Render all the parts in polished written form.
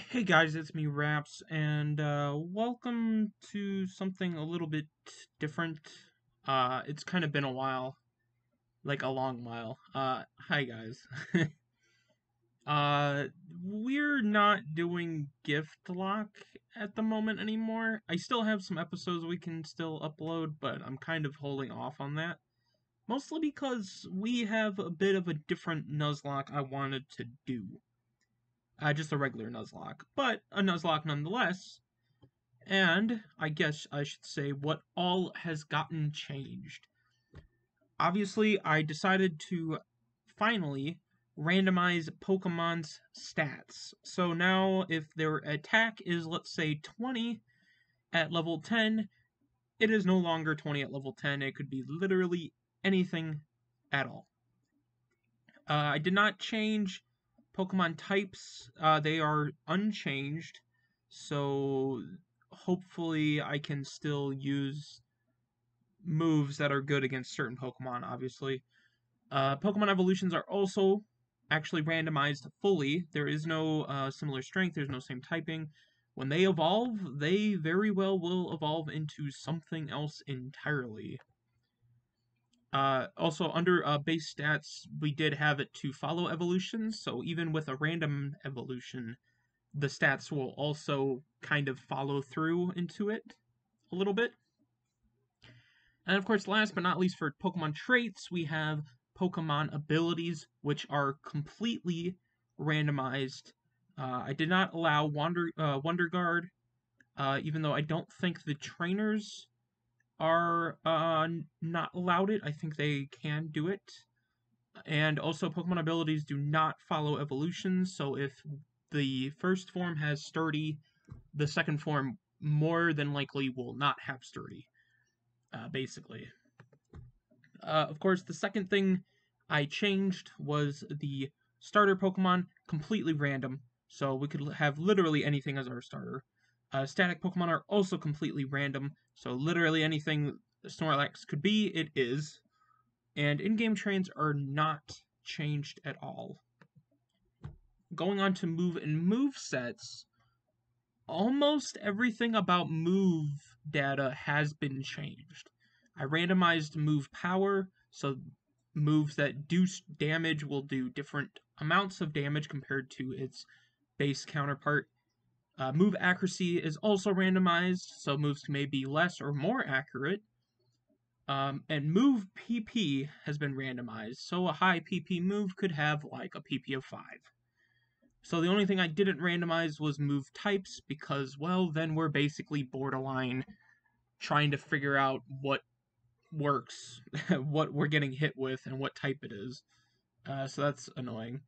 Hey guys, it's me, Raps, and welcome to something a little bit different. It's kind of been a while, like a long while. Hi guys. uh, we're not doing gift lock at the moment anymore. I still have some episodes we can still upload, but I'm kind of holding off on that. Mostly because we have a bit of a different Nuzlocke I wanted to do. Just a regular Nuzlocke, but a Nuzlocke nonetheless. And I guess I should say what all has gotten changed. Obviously, I decided to finally randomize Pokemon's stats. So now, if their attack is, let's say, 20 at level 10, it is no longer 20 at level 10. It could be literally anything at all. I did not change Pokemon types, they are unchanged. So hopefully I can still use moves that are good against certain Pokemon, obviously. Pokemon evolutions are also actually randomized fully. There is no similar strength, there's no same typing. When they evolve, they very well will evolve into something else entirely. Also, under base stats, we did have it to follow evolutions, so even with a random evolution, the stats will also kind of follow through into it a little bit. And of course, last but not least, for Pokemon traits, we have Pokemon abilities, which are completely randomized. I did not allow Wonder Guard, even though I don't think the trainers are not allowed it. I think they can do it. And also, Pokemon abilities do not follow evolutions, so if the first form has Sturdy, the second form more than likely will not have Sturdy, basically. Of course, the second thing I changed was the starter Pokemon, completely random, so we could have literally anything as our starter. Static Pokemon are also completely random, so literally anything Snorlax could be, it is. And in-game trains are not changed at all. Going on to move and move sets, almost everything about move data has been changed. I randomized move power, so moves that do damage will do different amounts of damage compared to its base counterpart. Move accuracy is also randomized, so moves may be less or more accurate. And move PP has been randomized, so a high PP move could have like a PP of 5. So the only thing I didn't randomize was move types, because, well, then we're basically borderline trying to figure out what works, what we're getting hit with, and what type it is. So that's annoying.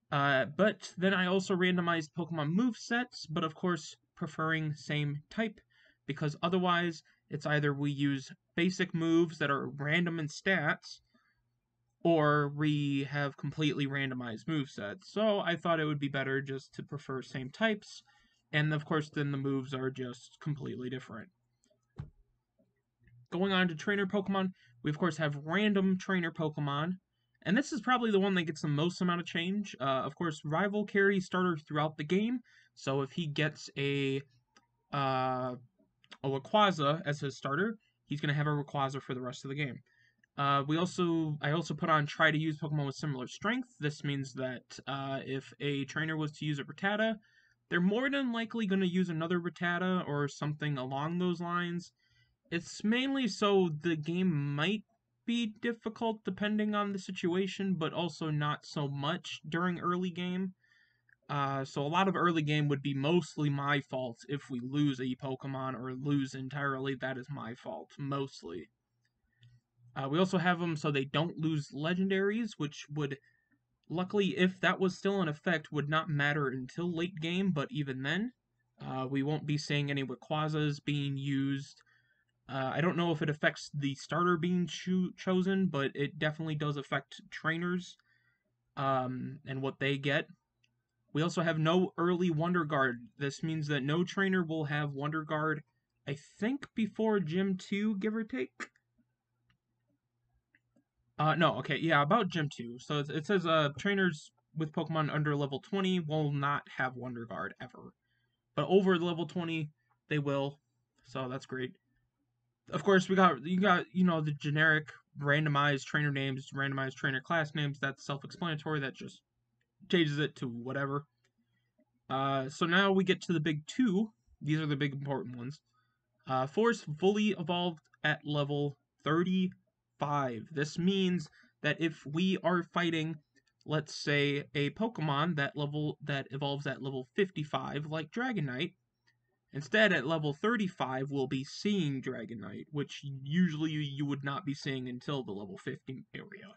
But then I also randomized Pokemon move sets, but of course preferring same type, because otherwise it's either we use basic moves that are random in stats, or we have completely randomized movesets. So I thought it would be better just to prefer same types, and of course then the moves are just completely different. Going on to trainer Pokemon, we of course have random trainer Pokemon, and this is probably the one that gets the most amount of change. Of course, rival carry starter throughout the game, so if he gets a Rayquaza as his starter, he's going to have a Rayquaza for the rest of the game. I also put on try to use Pokemon with similar strength. This means that if a trainer was to use a Rattata, they're more than likely going to use another Rattata or something along those lines. It's mainly so the game might be difficult depending on the situation, but also not so much during early game. So a lot of early game would be mostly my fault if we lose a Pokemon or lose entirely. That is my fault, mostly. We also have them so they don't lose legendaries, which would, luckily, if that was still in effect, would not matter until late game, but even then, we won't be seeing any Rayquazas being used. I don't know if it affects the starter being chosen, but it definitely does affect trainers and what they get. We also have no early Wonder Guard. This means that no trainer will have Wonder Guard, I think, before Gym 2, give or take. No, okay, yeah, about Gym 2. So it says trainers with Pokemon under level 20 will not have Wonder Guard ever. But over level 20, they will. So that's great. Of course, you got the generic randomized trainer names, randomized trainer class names. That's self-explanatory. That just changes it to whatever. So now we get to the big two. These are the big important ones. Force fully evolved at level 35. This means that if we are fighting, let's say, a Pokemon that evolves at level 55, like Dragonite, instead at level 35 we'll be seeing Dragonite, which usually you would not be seeing until the level 50 area.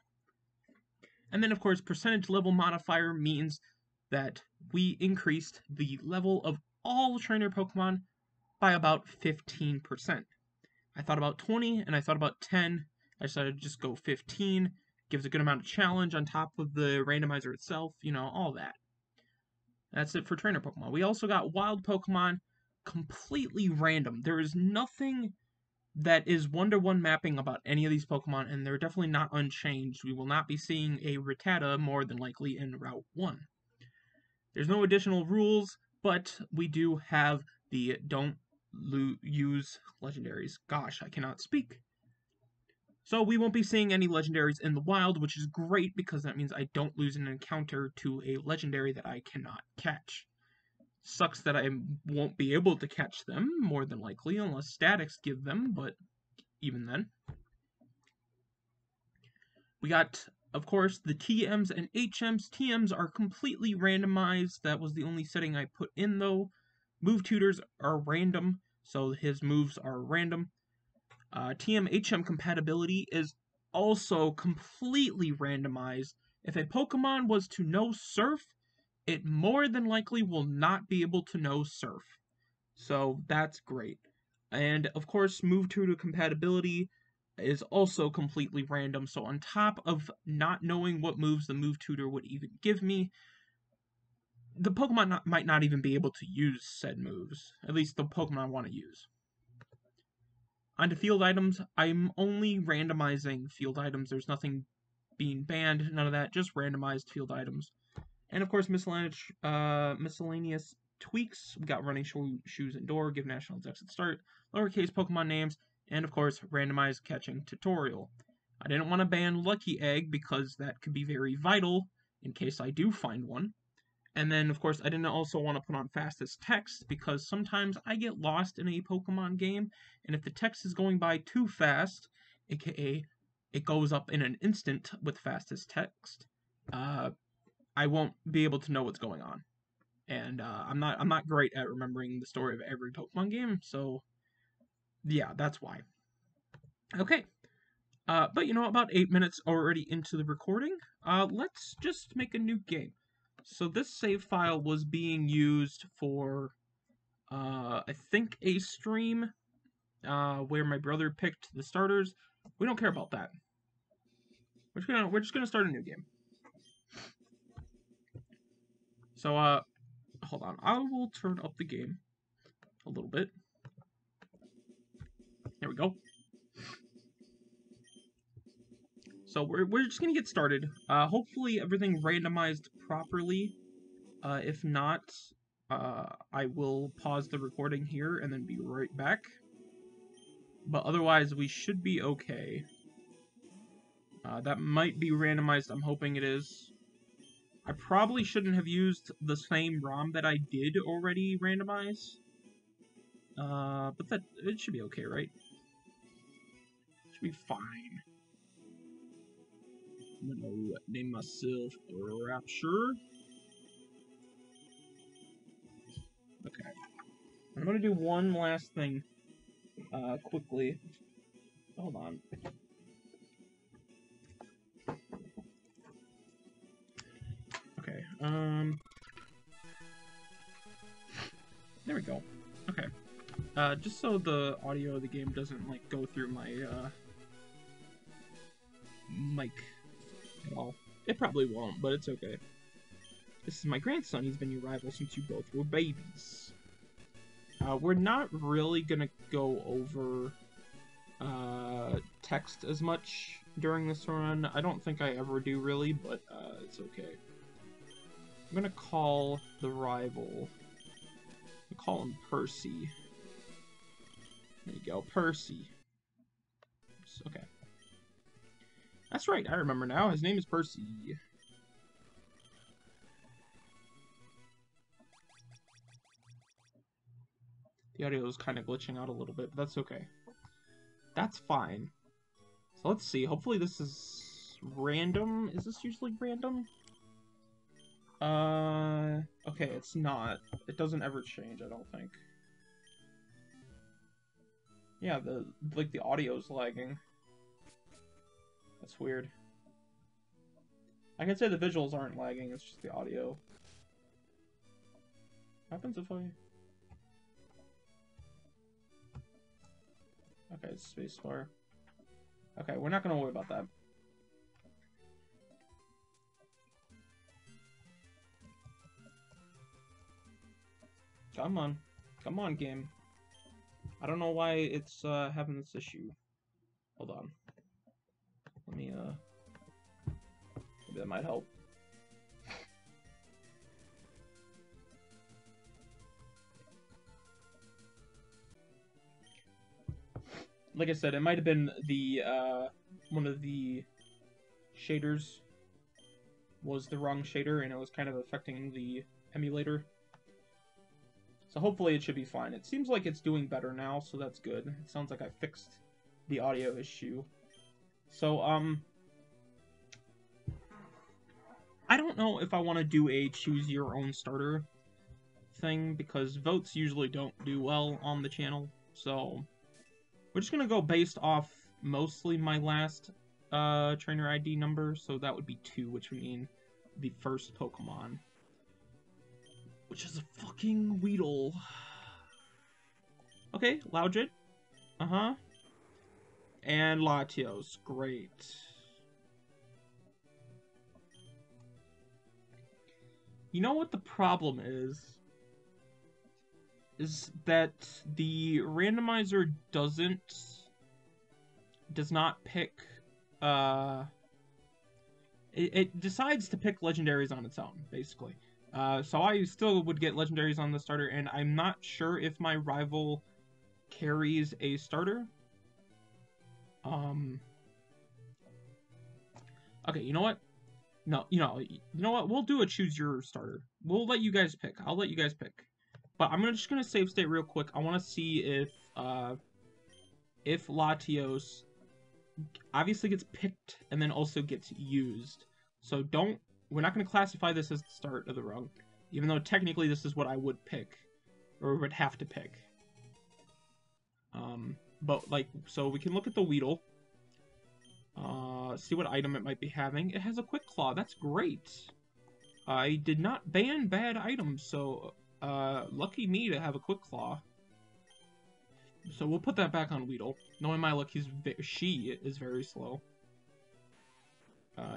And then, of course, percentage level modifier means that we increased the level of all trainer Pokemon by about 15%. I thought about 20, and I thought about 10. I decided to just go 15. Gives a good amount of challenge on top of the randomizer itself, all that. That's it for trainer Pokemon. We also got wild Pokemon, completely random. There is nothing that is one-to-one mapping about any of these Pokemon, and they're definitely not unchanged. We will not be seeing a Rattata more than likely in Route 1. There's no additional rules, but we do have the don't use legendaries. Gosh, I cannot speak. So we won't be seeing any legendaries in the wild, which is great because that means I don't lose an encounter to a legendary that I cannot catch. Sucks that I won't be able to catch them, more than likely, unless statics give them, but even then. We got, of course, the TMs and HMs. TMs are completely randomized. That was the only setting I put in, though. Move tutors are random, so his moves are random. TM-HM compatibility is also completely randomized. If a Pokemon was to know Surf, it more than likely will not be able to know Surf. So that's great. And of course, move tutor compatibility is also completely random. So on top of not knowing what moves the move tutor would even give me, the Pokemon might not even be able to use said moves. At least the Pokemon I want to use. Onto field items, I'm only randomizing field items. There's nothing being banned, none of that, just randomized field items. And of course, miscellaneous tweaks. We got running shoes indoor, give national decks at start, lowercase Pokemon names, and of course, randomized catching tutorial. I didn't want to ban Lucky Egg because that could be very vital in case I do find one. And then, of course, I didn't also want to put on fastest text because sometimes I get lost in a Pokemon game, and if the text is going by too fast, aka it goes up in an instant with fastest text, I won't be able to know what's going on. And I'm not great at remembering the story of every Pokemon game, so yeah, that's why. Okay. But about 8 minutes already into the recording, let's just make a new game. So this save file was being used for, I think a stream, where my brother picked the starters. We don't care about that. We're just gonna start a new game. So, hold on. I will turn up the game a little bit. There we go. So we're just gonna get started. Hopefully everything randomized properly. If not, I will pause the recording here and then be right back. But otherwise, we should be okay. That might be randomized. I'm hoping it is. I probably shouldn't have used the same ROM that I did already randomize. But it should be okay, right? Should be fine. I'm gonna name myself Rapture. Okay. I'm gonna do one last thing, quickly. Hold on. Okay, there we go. Okay. Just so the audio of the game doesn't, go through my, mic at all. It probably won't, but it's okay. This is my grandson. He's been your rival since you both were babies. We're not really gonna go over, text as much during this run. I don't think I ever do, really, but, it's okay. gonna call the rival. I'll call him Percy. There you go, Percy. Okay. That's right, I remember now. His name is Percy. The audio is kind of glitching out a little bit, but that's okay. That's fine. So let's see. Hopefully this is random. Is this usually random? Okay, it's not. It doesn't ever change, I don't think. Yeah, the audio's lagging. That's weird. I can say the visuals aren't lagging, it's just the audio. What happens if I... Okay, it's spacebar. Okay, we're not gonna worry about that. Come on. Come on, game. I don't know why it's having this issue. Hold on. Let me maybe that might help. Like I said, it might have been the one of the shaders was the wrong shader and it was kind of affecting the emulator. So hopefully it should be fine. It seems like it's doing better now, so that's good. It sounds like I fixed the audio issue. So, I don't know if I want to do a choose your own starter thing, because votes usually don't do well on the channel. So, we're just gonna go based off mostly my last trainer ID number, so that would be 2, which would mean the first Pokemon. Which is a fucking Weedle. Okay, Loudred. Uh-huh. And Latios. Great. You know what the problem is? Is that the randomizer does not pick, it decides to pick legendaries on its own, basically. So I still would get legendaries on the starter, and I'm not sure if my rival carries a starter. Okay, you know what? No, you know what? We'll do a choose your starter. We'll let you guys pick. I'll let you guys pick. But I'm just gonna save state real quick. I want to see if Latios obviously gets picked and then also gets used. So we're not going to classify this as the start of the rung, even though technically this is what I would pick, or would have to pick. But, like, so we can look at the Weedle, see what item it might be having. It has a Quick Claw, that's great. I did not ban bad items, so, lucky me to have a Quick Claw. So we'll put that back on Weedle. Knowing my luck, she is very slow.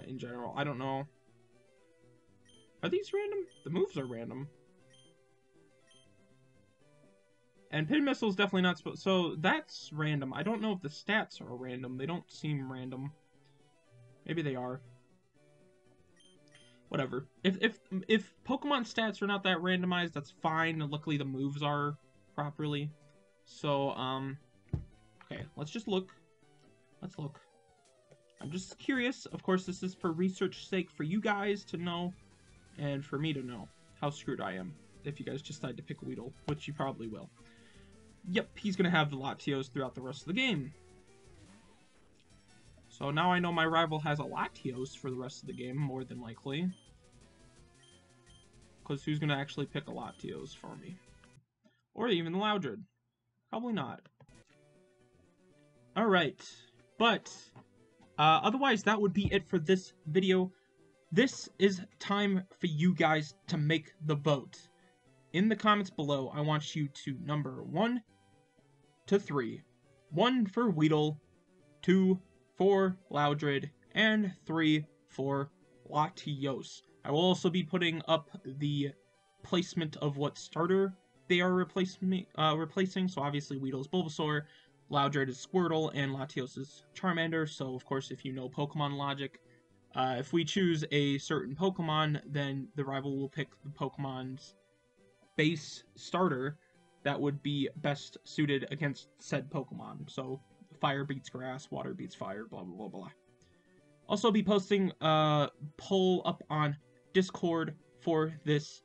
In general, I don't know. Are these random? The moves are random. And Pin Missile's definitely not supposed... So, that's random. I don't know if the stats are random. They don't seem random. Maybe they are. Whatever. If Pokemon stats are not that randomized, that's fine. Luckily, the moves are properly. So, okay. Let's just look. Let's look. I'm just curious. Of course, this is for research sake for you guys to know. And for me to know how screwed I am if you guys decide to pick Weedle, which you probably will. Yep, he's going to have the Latios throughout the rest of the game. So now I know my rival has a Latios for the rest of the game, more than likely. Because who's going to actually pick a Latios for me? Or even the Loudred? Probably not. Alright, but otherwise that would be it for this video. This is time for you guys to make the vote. In the comments below, I want you to number 1 to 3. 1 for Weedle, 2 for Loudred, and 3 for Latios. I will also be putting up the placement of what starter they are replacing. So obviously Weedle is Bulbasaur, Loudred is Squirtle, and Latios is Charmander. So of course, if you know Pokemon logic, If we choose a certain Pokemon, then the rival will pick the Pokemon's base starter that would be best suited against said Pokemon. So fire beats grass, water beats fire, blah blah blah blah. Also be posting a poll up on Discord for this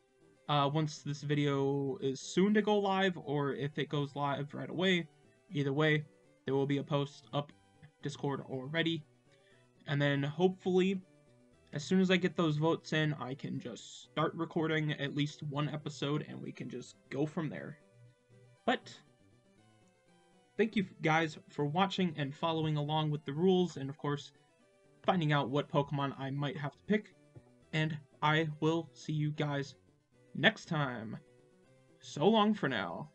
once this video is soon to go live, or if it goes live right away. Either way, there will be a post up Discord already. And then hopefully, as soon as I get those votes in, I can just start recording at least one episode and we can just go from there. But thank you guys for watching and following along with the rules, and of course, finding out what Pokemon I might have to pick. And I will see you guys next time. So long for now.